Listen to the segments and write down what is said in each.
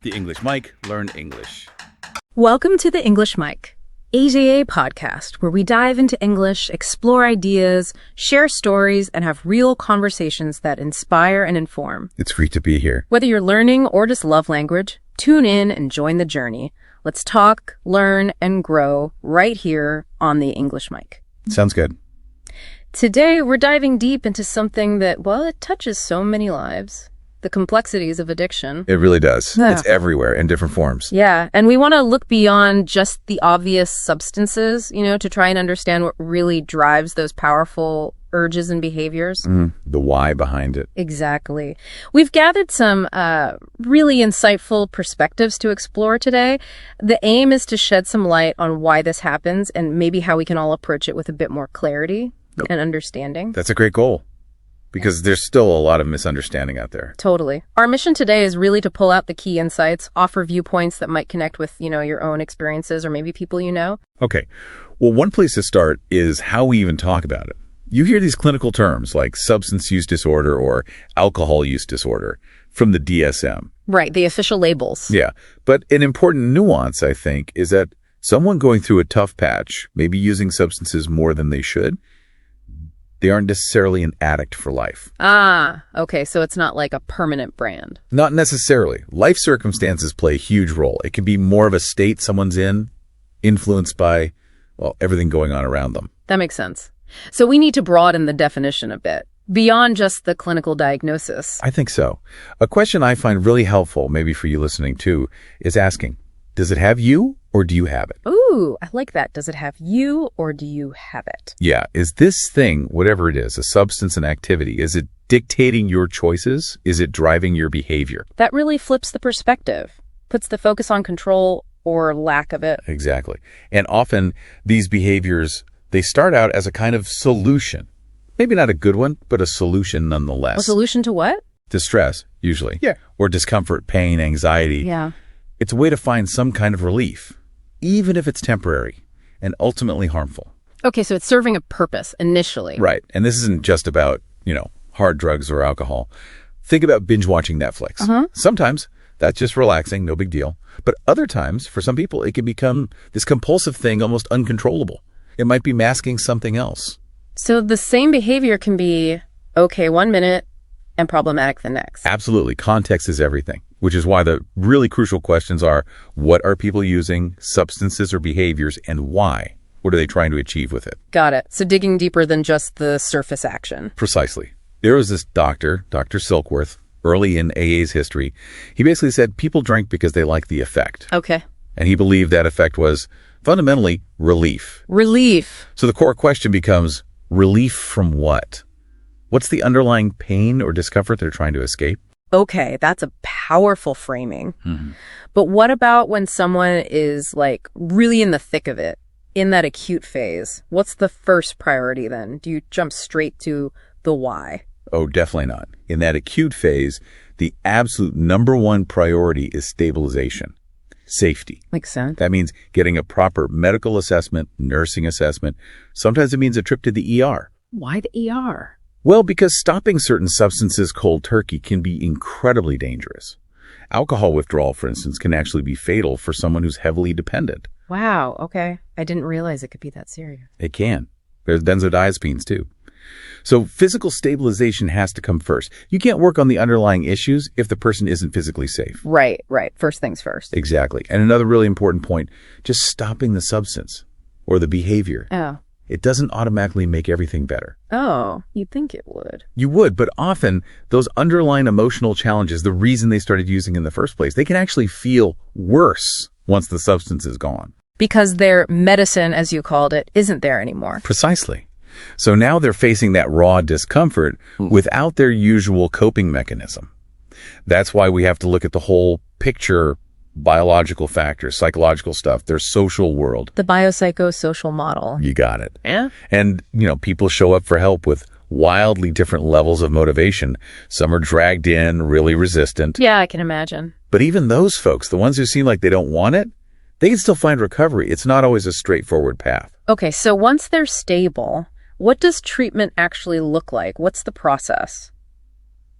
The English Mic, learn English. Welcome to the English Mic, AJA podcast, where we dive into English, explore ideas, share stories, and have real conversations that inspire and inform. It's great to be here. Whether you're learning or just love language, tune in and join the journey. Let's talk, learn, and grow right here on the English Mic. Sounds good. Today, we're diving deep into something that, well, it touches so many lives. The complexities of addiction. It really does. Yeah. It's everywhere in different forms. Yeah, and we want to look beyond just the obvious substances, to try and understand what really drives those powerful urges and behaviors. The why behind it. Exactly. We've gathered some really insightful perspectives to explore today. The aim is to shed some light on why this happens and maybe how we can all approach it with a bit more clarity and understanding. That's a great goal. Because there's still a lot of misunderstanding out there. Totally. Our mission today is really to pull out the key insights, offer viewpoints that might connect with, your own experiences or maybe people you know. Okay. Well, one place to start is how we even talk about it. You hear these clinical terms like substance use disorder or alcohol use disorder from the DSM. Right, the official labels. Yeah. But an important nuance, I think, is that someone going through a tough patch, maybe using substances more than they should, they aren't necessarily an addict for life. Ah, okay. So it's not like a permanent brand. Not necessarily. Life circumstances play a huge role. It can be more of a state someone's in, influenced by, everything going on around them. That makes sense. So we need to broaden the definition a bit, beyond just the clinical diagnosis. I think so. A question I find really helpful, maybe for you listening too, is asking, does it have you or do you have it? Ooh, I like that. Does it have you or do you have it? Yeah. Is this thing, whatever it is, a substance, an activity, is it dictating your choices? Is it driving your behavior? That really flips the perspective, puts the focus on control or lack of it. Exactly. And often these behaviors, they start out as a kind of solution. Maybe not a good one, but a solution nonetheless. A solution to what? To stress, usually. Yeah. Or discomfort, pain, anxiety. Yeah. It's a way to find some kind of relief, even if it's temporary and ultimately harmful. Okay, so it's serving a purpose initially. Right. And this isn't just about, hard drugs or alcohol. Think about binge watching Netflix. Sometimes that's just relaxing, no big deal. But other times, for some people, it can become this compulsive thing, almost uncontrollable. It might be masking something else. So the same behavior can be okay 1 minute and problematic the next. Absolutely. Context is everything, which is why the really crucial questions are, what are people using, substances or behaviors, and why? What are they trying to achieve with it? Got it. So digging deeper than just the surface action. Precisely. There was this doctor, Dr. Silkworth, early in AA's history. He basically said people drank because they liked the effect. Okay. And he believed that effect was fundamentally relief. Relief. So the core question becomes, relief from what? What's the underlying pain or discomfort they're trying to escape? Okay, that's a powerful framing. But what about when someone is really in the thick of it, in that acute phase? What's the first priority then? Do you jump straight to the why? Oh, definitely not. In that acute phase, the absolute number one priority is stabilization, safety. Makes sense. That means getting a proper medical assessment, nursing assessment. Sometimes it means a trip to the ER. Why the ER? Well, because stopping certain substances cold turkey can be incredibly dangerous. Alcohol withdrawal, for instance, can actually be fatal for someone who's heavily dependent. Wow, okay. I didn't realize it could be that serious. It can. There's benzodiazepines too. So physical stabilization has to come first. You can't work on the underlying issues if the person isn't physically safe. Right. First things first. Exactly. And another really important point, just stopping the substance or the behavior. Oh. It doesn't automatically make everything better. Oh, you'd think it would. You would, but often those underlying emotional challenges, the reason they started using in the first place, they can actually feel worse once the substance is gone. Because their medicine, as you called it, isn't there anymore. Precisely. So now they're facing that raw discomfort without their usual coping mechanism. That's why we have to look at the whole picture, biological factors, psychological stuff, their social world. The biopsychosocial model. You got it. Yeah. And, people show up for help with wildly different levels of motivation. Some are dragged in, really resistant. Yeah, I can imagine. But even those folks, the ones who seem like they don't want it, they can still find recovery. It's not always a straightforward path. Okay, so once they're stable, what does treatment actually look like? What's the process?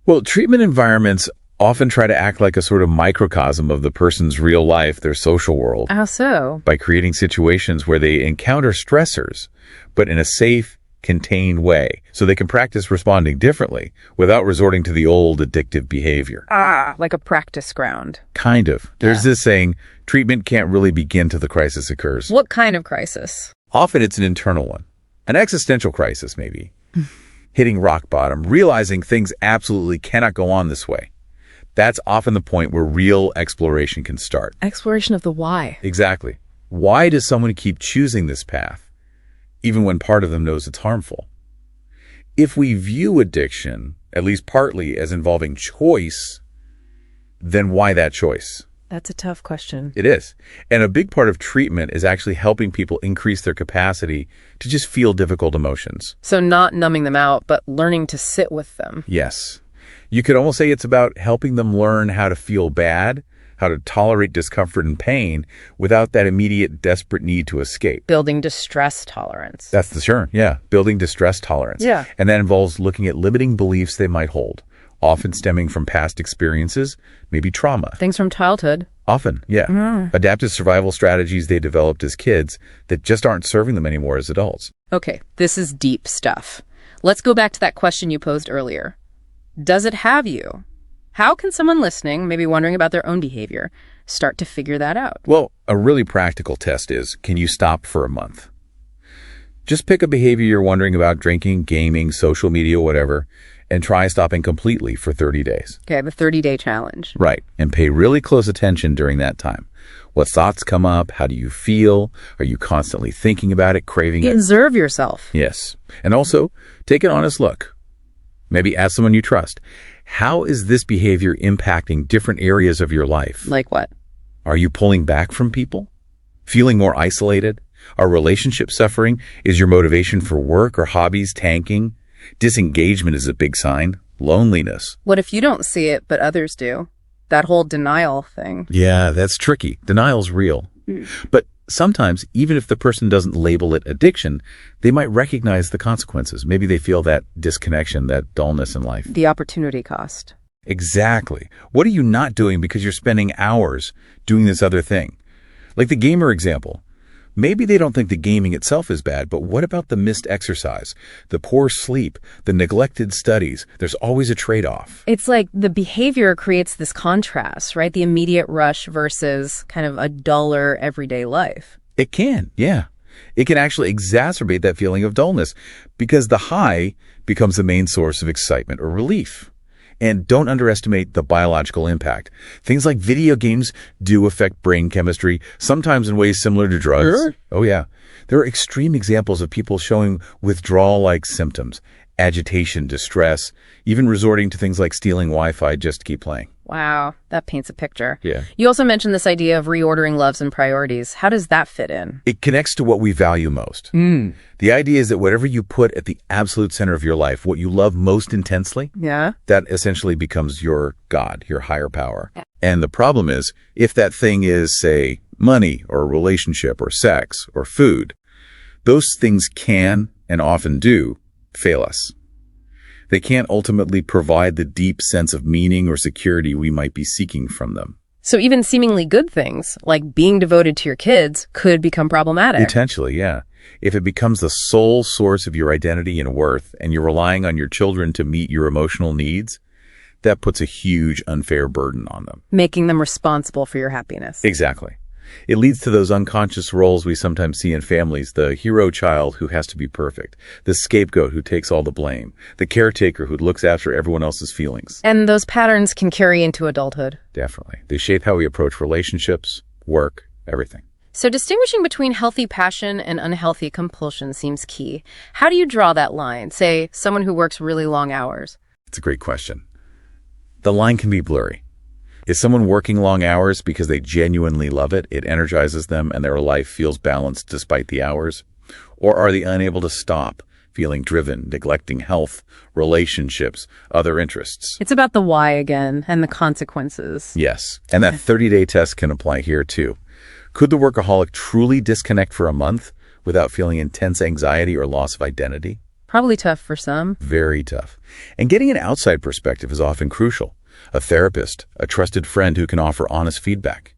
Well, treatment environments often try to act like a sort of microcosm of the person's real life, their social world, How so? by creating situations where they encounter stressors, but in a safe, contained way, so they can practice responding differently without resorting to the old addictive behavior. Like a practice ground. Kind of. There's this saying, treatment can't really begin till the crisis occurs. What kind of crisis? Often it's an internal one. An existential crisis, maybe. Hitting rock bottom, realizing things absolutely cannot go on this way. That's often the point where real exploration can start. Exploration of the why. Exactly. Why does someone keep choosing this path, even when part of them knows it's harmful? If we view addiction, at least partly, as involving choice, then why that choice? That's a tough question. It is. And a big part of treatment is actually helping people increase their capacity to just feel difficult emotions. So not numbing them out, but learning to sit with them. Yes. You could almost say it's about helping them learn how to feel bad, how to tolerate discomfort and pain without that immediate, desperate need to escape. Building distress tolerance. That's the term, yeah. Building distress tolerance. Yeah. And that involves looking at limiting beliefs they might hold, often stemming from past experiences, maybe trauma. Things from childhood. Often, yeah. Adaptive survival strategies they developed as kids that just aren't serving them anymore as adults. Okay, this is deep stuff. Let's go back to that question you posed earlier. Does it have you? How can someone listening, maybe wondering about their own behavior, start to figure that out? Well, a really practical test is, can you stop for a month? Just pick a behavior you're wondering about, drinking, gaming, social media, whatever, and try stopping completely for 30 days. Okay, the 30-day challenge. Right, and pay really close attention during that time. What thoughts come up? How do you feel? Are you constantly thinking about it, craving it? Observe yourself. Yes, and also take an honest look. Maybe ask someone you trust. How is this behavior impacting different areas of your life? Like what? Are you pulling back from people? Feeling more isolated? Are relationships suffering? Is your motivation for work or hobbies tanking? Disengagement is a big sign. Loneliness. What if you don't see it, but others do? That whole denial thing. Yeah, that's tricky. Denial's real. But sometimes, even if the person doesn't label it addiction, they might recognize the consequences. Maybe they feel that disconnection, that dullness in life. The opportunity cost. Exactly. What are you not doing because you're spending hours doing this other thing? Like the gamer example. Maybe they don't think the gaming itself is bad, but what about the missed exercise, the poor sleep, the neglected studies? There's always a trade-off. It's like the behavior creates this contrast, right? The immediate rush versus kind of a duller everyday life. It can, yeah. It can actually exacerbate that feeling of dullness because the high becomes the main source of excitement or relief. And don't underestimate the biological impact. Things like video games do affect brain chemistry, sometimes in ways similar to drugs. Sure. Oh, yeah. There are extreme examples of people showing withdrawal-like symptoms, agitation, distress, even resorting to things like stealing Wi-Fi just to keep playing. Wow, that paints a picture. Yeah. You also mentioned this idea of reordering loves and priorities. How does that fit in? It connects to what we value most. The idea is that whatever you put at the absolute center of your life, what you love most intensely, Yeah. that essentially becomes your God, your higher power. And the problem is, if that thing is, say, money or a relationship or sex or food, those things can, and often do, fail us. They can't ultimately provide the deep sense of meaning or security we might be seeking from them. So even seemingly good things, like being devoted to your kids, could become problematic. Potentially, yeah. If it becomes the sole source of your identity and worth, and you're relying on your children to meet your emotional needs, that puts a huge unfair burden on them. Making them responsible for your happiness. Exactly. It leads to those unconscious roles we sometimes see in families, the hero child who has to be perfect, the scapegoat who takes all the blame, the caretaker who looks after everyone else's feelings. And those patterns can carry into adulthood. Definitely. They shape how we approach relationships, work, everything. So distinguishing between healthy passion and unhealthy compulsion seems key. How do you draw that line? Say, someone who works really long hours. It's a great question. The line can be blurry. Is someone working long hours because they genuinely love it, it energizes them, and their life feels balanced despite the hours? Or are they unable to stop, feeling driven, neglecting health, relationships, other interests? It's about the why again and the consequences. Yes, and that 30-day test can apply here too. Could the workaholic truly disconnect for a month without feeling intense anxiety or loss of identity? Probably tough for some. Very tough. And getting an outside perspective is often crucial. a therapist, a trusted friend who can offer honest feedback.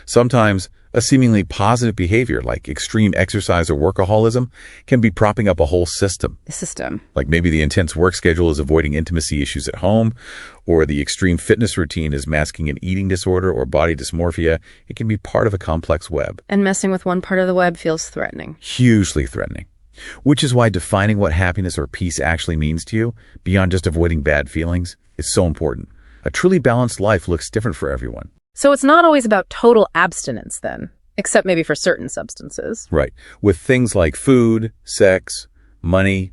Sometimes a seemingly positive behavior like extreme exercise or workaholism can be propping up a whole system. The system. Like maybe the intense work schedule is avoiding intimacy issues at home, or the extreme fitness routine is masking an eating disorder or body dysmorphia. It can be part of a complex web. And messing with one part of the web feels threatening. Hugely threatening. Which is why defining what happiness or peace actually means to you, beyond just avoiding bad feelings, is so important. A truly balanced life looks different for everyone. So it's not always about total abstinence then, except maybe for certain substances. Right. With things like food, sex, money,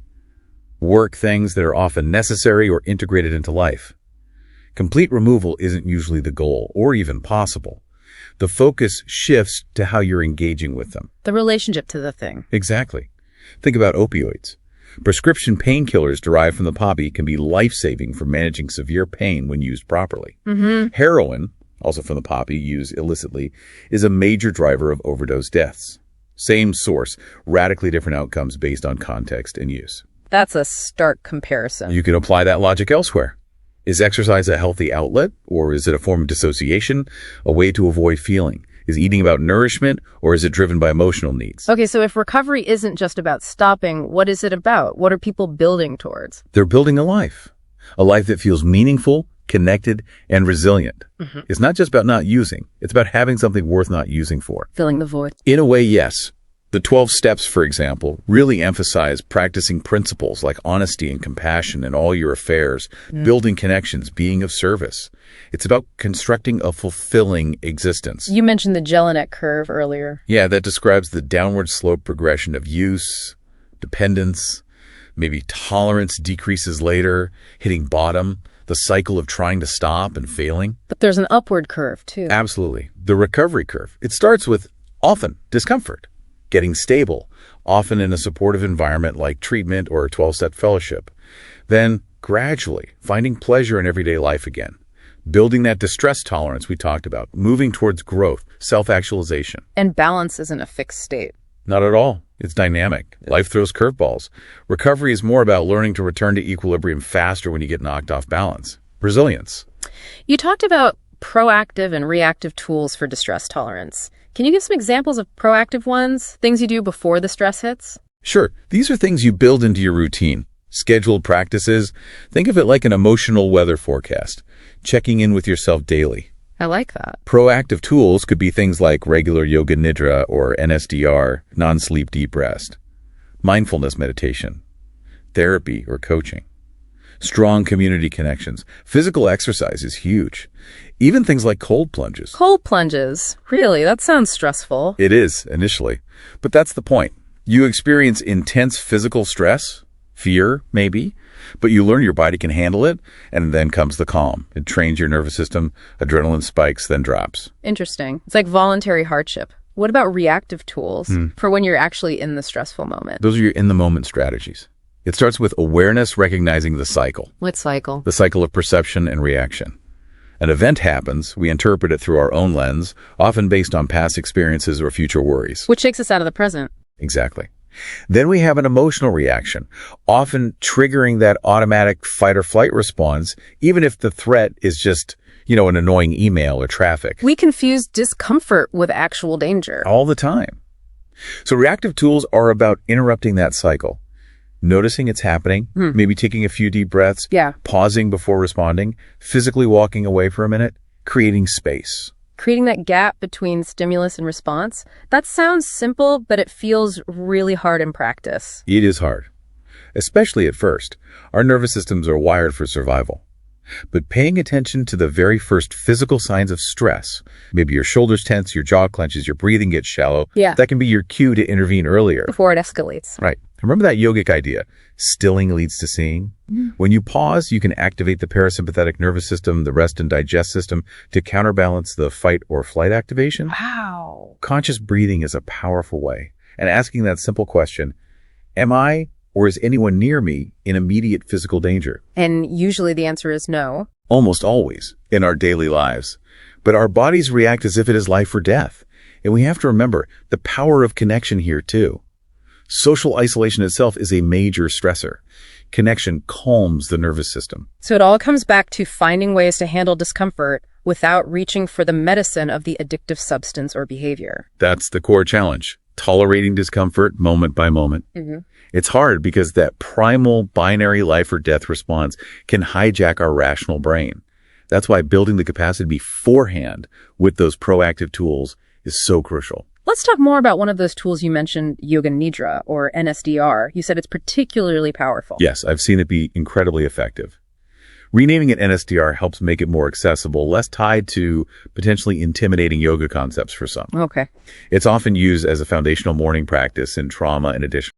work, things that are often necessary or integrated into life. Complete removal isn't usually the goal or even possible. The focus shifts to how you're engaging with them. The relationship to the thing. Exactly. Think about opioids. Prescription painkillers derived from the poppy can be life-saving for managing severe pain when used properly. Heroin, also from the poppy, used illicitly, is a major driver of overdose deaths. Same source, radically different outcomes based on context and use. That's a stark comparison. You can apply that logic elsewhere. Is exercise a healthy outlet, or is it a form of dissociation, a way to avoid feeling? Is eating about nourishment, or is it driven by emotional needs? Okay, so if recovery isn't just about stopping, what is it about? What are people building towards? They're building a life that feels meaningful, connected, and resilient. It's not just about not using. It's about having something worth not using for. Filling the void. In a way, yes. The 12 steps, for example, really emphasize practicing principles like honesty and compassion in all your affairs, building connections, being of service. It's about constructing a fulfilling existence. You mentioned the Jelinek curve earlier. Yeah, that describes the downward slope progression of use, dependence, maybe tolerance decreases later, hitting bottom, the cycle of trying to stop and failing. But there's an upward curve, too. Absolutely. The recovery curve. It starts with, often, discomfort, getting stable, often in a supportive environment like treatment or a 12-step fellowship. Then, gradually, finding pleasure in everyday life again. Building that distress tolerance we talked about, moving towards growth, self-actualization. And balance isn't a fixed state. Not at all. It's dynamic. Life throws curveballs. Recovery is more about learning to return to equilibrium faster when you get knocked off balance. Resilience. You talked about proactive and reactive tools for distress tolerance. Can you give some examples of proactive ones, things you do before the stress hits? Sure. These are things you build into your routine. Scheduled practices. Think of it like an emotional weather forecast. Checking in with yourself daily. I like that. Proactive tools could be things like regular yoga nidra or NSDR, non-sleep deep rest, mindfulness meditation, therapy or coaching, strong community connections. Physical exercise is huge. Even things like cold plunges. Cold plunges? Really? That sounds stressful. It is, initially. But that's the point. You experience intense physical stress, fear, maybe, but you learn your body can handle it, and then comes the calm. It trains your nervous system, adrenaline spikes, then drops. Interesting. It's like voluntary hardship. What about reactive tools for when you're actually in the stressful moment? Those are your in-the-moment strategies. It starts with awareness, recognizing the cycle. What cycle? The cycle of perception and reaction. An event happens, we interpret it through our own lens, often based on past experiences or future worries. Which takes us out of the present. Exactly. Then we have an emotional reaction, often triggering that automatic fight or flight response, even if the threat is just, an annoying email or traffic. We confuse discomfort with actual danger. All the time. So reactive tools are about interrupting that cycle, noticing it's happening, maybe taking a few deep breaths, pausing before responding, physically walking away for a minute, creating space. Creating that gap between stimulus and response, that sounds simple, but it feels really hard in practice. It is hard, especially at first. Our nervous systems are wired for survival. But paying attention to the very first physical signs of stress, maybe your shoulders tense, your jaw clenches, your breathing gets shallow, that can be your cue to intervene earlier. Before it escalates. Right. Remember that yogic idea, stilling leads to seeing? When you pause, you can activate the parasympathetic nervous system, the rest and digest system, to counterbalance the fight or flight activation. Wow. Conscious breathing is a powerful way. And asking that simple question, am I or is anyone near me in immediate physical danger? And usually the answer is no. Almost always in our daily lives. But our bodies react as if it is life or death. And we have to remember the power of connection here too. Social isolation itself is a major stressor. connection calms the nervous system. So it all comes back to finding ways to handle discomfort without reaching for the medicine of the addictive substance or behavior. That's the core challenge. Tolerating discomfort moment by moment. It's hard because that primal binary life or death response can hijack our rational brain. That's why building the capacity beforehand with those proactive tools is so crucial. Let's talk more about one of those tools you mentioned, Yoga Nidra, or NSDR. You said it's particularly powerful. Yes, I've seen it be incredibly effective. Renaming it NSDR helps make it more accessible, less tied to potentially intimidating yoga concepts for some. Okay. It's often used as a foundational morning practice in trauma and addiction.